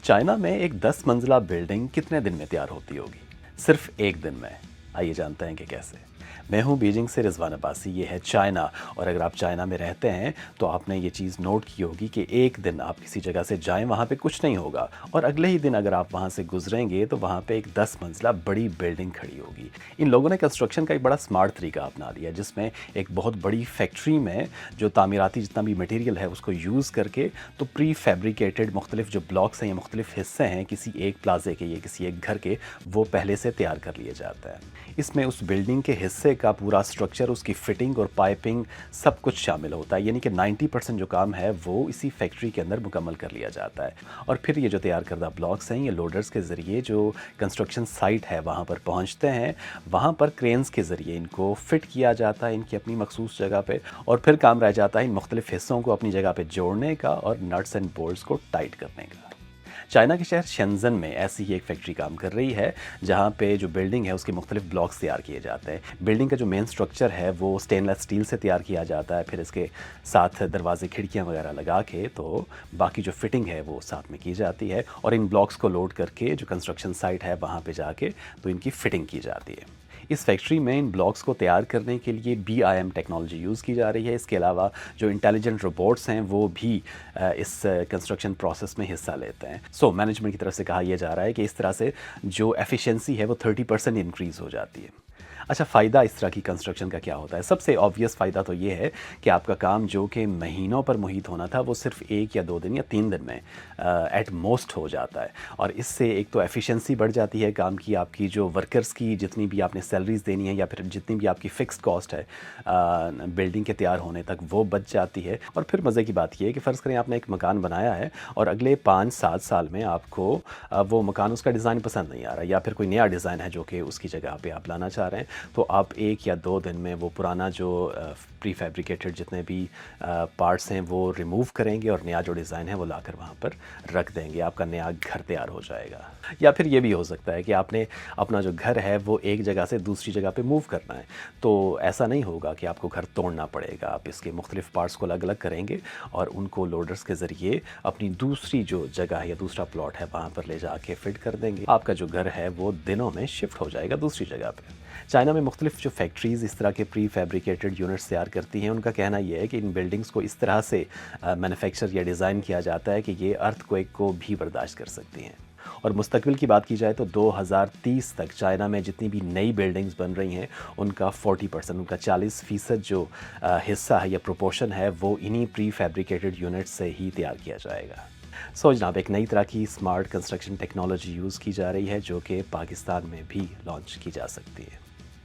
China में एक 10 मंजिला बिल्डिंग कितने दिन में तैयार होती होगी? सिर्फ एक दिन में। आइए जानते हैं कि कैसे। मैं हूं बीजिंग से रिजवान अब्बासी, ये है चाइना। और अगर आप चाइना में रहते हैं तो आपने ये चीज़ नोट की होगी कि एक दिन आप किसी जगह से जाएं, वहाँ पे कुछ नहीं होगा, और अगले ही दिन अगर आप वहाँ से गुजरेंगे तो वहाँ पे एक 10 मंजिला बड़ी बिल्डिंग खड़ी होगी। इन लोगों ने कंस्ट्रक्शन का एक बड़ा स्मार्ट तरीका अपना लिया, जिसमें एक बहुत बड़ी फैक्ट्री में जो तामीराती जितना भी मटेरियल है उसको यूज़ करके तो प्री फैब्रिकेटेड मुख्तलिफ जो ब्लॉक्स हैं या मुख्तलिफ हिस्से हैं किसी एक प्लाजे के या किसी एक घर के, वो पहले से तैयार कर लिए जाते हैं। इसमें उस बिल्डिंग के हिस्से का पूरा स्ट्रक्चर, उसकी फिटिंग और पाइपिंग सब कुछ शामिल होता है, यानी कि 90% जो काम है वो इसी फैक्ट्री के अंदर मुकम्मल कर लिया जाता है। और फिर ये जो तैयार करदा ब्लॉक्स हैं ये लोडर्स के ज़रिए जो कंस्ट्रक्शन साइट है वहाँ पर पहुँचते हैं। वहाँ पर क्रेन्स के ज़रिए इनको फिट किया जाता है इनकी अपनी मखसूस जगह पे, और फिर काम रह जाता है इन मुख्तलिफ हिस्सों को अपनी जगह पे जोड़ने का और नट्स एंड बोल्ट्स को टाइट करने का। चाइना के शहर शेंजन में ऐसी ही एक फैक्ट्री काम कर रही है, जहाँ पे जो बिल्डिंग है उसके मुख्तलिफ ब्लॉक्स तैयार किए जाते हैं। बिल्डिंग का जो मेन स्ट्रक्चर है वो स्टेनलेस स्टील से तैयार किया जाता है, फिर इसके साथ दरवाजे खिड़कियाँ वगैरह लगा के तो बाकी जो फिटिंग है वो साथ में की जाती है, और इन ब्लॉक्स को लोड करके जो कंस्ट्रक्शन साइट है वहाँ पे जाके तो इनकी फिटिंग की जाती है। इस फैक्ट्री में इन ब्लॉक्स को तैयार करने के लिए BIM टेक्नोलॉजी यूज़ की जा रही है। इसके अलावा जो इंटेलिजेंट रोबोट्स हैं वो भी इस कंस्ट्रक्शन प्रोसेस में हिस्सा लेते हैं। मैनेजमेंट की तरफ से कहा यह जा रहा है कि इस तरह से जो एफिशिएंसी है वो 30% इंक्रीज़ हो जाती है। अच्छा, फ़ायदा इस तरह की कंस्ट्रक्शन का क्या होता है? सबसे ऑब्वियस फ़ायदा तो ये है कि आपका काम जो कि महीनों पर मुहित होना था वो सिर्फ 1 या 2 दिन या 3 दिन में एट मोस्ट हो जाता है। और इससे एक तो एफिशिएंसी बढ़ जाती है काम की, आपकी जो वर्कर्स की जितनी भी आपने सैलरीज़ देनी है या फिर जितनी भी आपकी फ़िक्स्ड कॉस्ट है बिल्डिंग के तैयार होने तक, वो बच जाती है। और फिर मज़े की बात ये है कि फ़र्ज़ करें आपने एक मकान बनाया है और अगले 5-7 साल में आपको वो मकान, उसका डिज़ाइन पसंद नहीं आ रहा, या फिर कोई नया डिज़ाइन है जो कि उसकी जगह पे आप लाना चाह रहे हैं, तो आप 1 या 2 दिन में वो पुराना जो प्री फैब्रिकेटेड जितने भी पार्ट्स हैं वो रिमूव करेंगे और नया जो डिज़ाइन है वो लाकर वहाँ पर रख देंगे। आपका नया घर तैयार हो जाएगा। या फिर ये भी हो सकता है कि आपने अपना जो घर है वो एक जगह से दूसरी जगह पे मूव करना है, तो ऐसा नहीं होगा कि आपको घर तोड़ना पड़ेगा। आप इसके मुख्तलिफ पार्ट्स को अलग अलग करेंगे और उनको लोडर्स के ज़रिए अपनी दूसरी जो जगह है या दूसरा प्लॉट है वहाँ पर ले जाके फिट कर देंगे। आपका जो घर है वो दिनों में शिफ्ट हो जाएगा दूसरी जगह पे। चाइना में मुख्तलिफ जो फैक्ट्रीज़ इस तरह के प्री फैब्रिकेटेड यूनिट्स तैयार करती हैं, उनका कहना यह है कि इन बिल्डिंग्स को इस तरह से मैन्युफैक्चर या डिज़ाइन किया जाता है कि ये अर्थक्वेक को भी बर्दाश्त कर सकती हैं। और मुस्तकबिल की बात की जाए तो 2030 तक चाइना में जितनी भी नई बिल्डिंग्स बन रही हैं उनका 40%, उनका 40% जो हिस्सा है या प्रोपोर्शन है वो इन्हीं प्री फैब्रिकेटेड यूनिट्स से ही तैयार किया जाएगा। जनाब, एक नई तरह की स्मार्ट कंस्ट्रक्शन टेक्नोलॉजी यूज़ की जा रही है जो कि पाकिस्तान में भी लॉन्च की जा सकती है।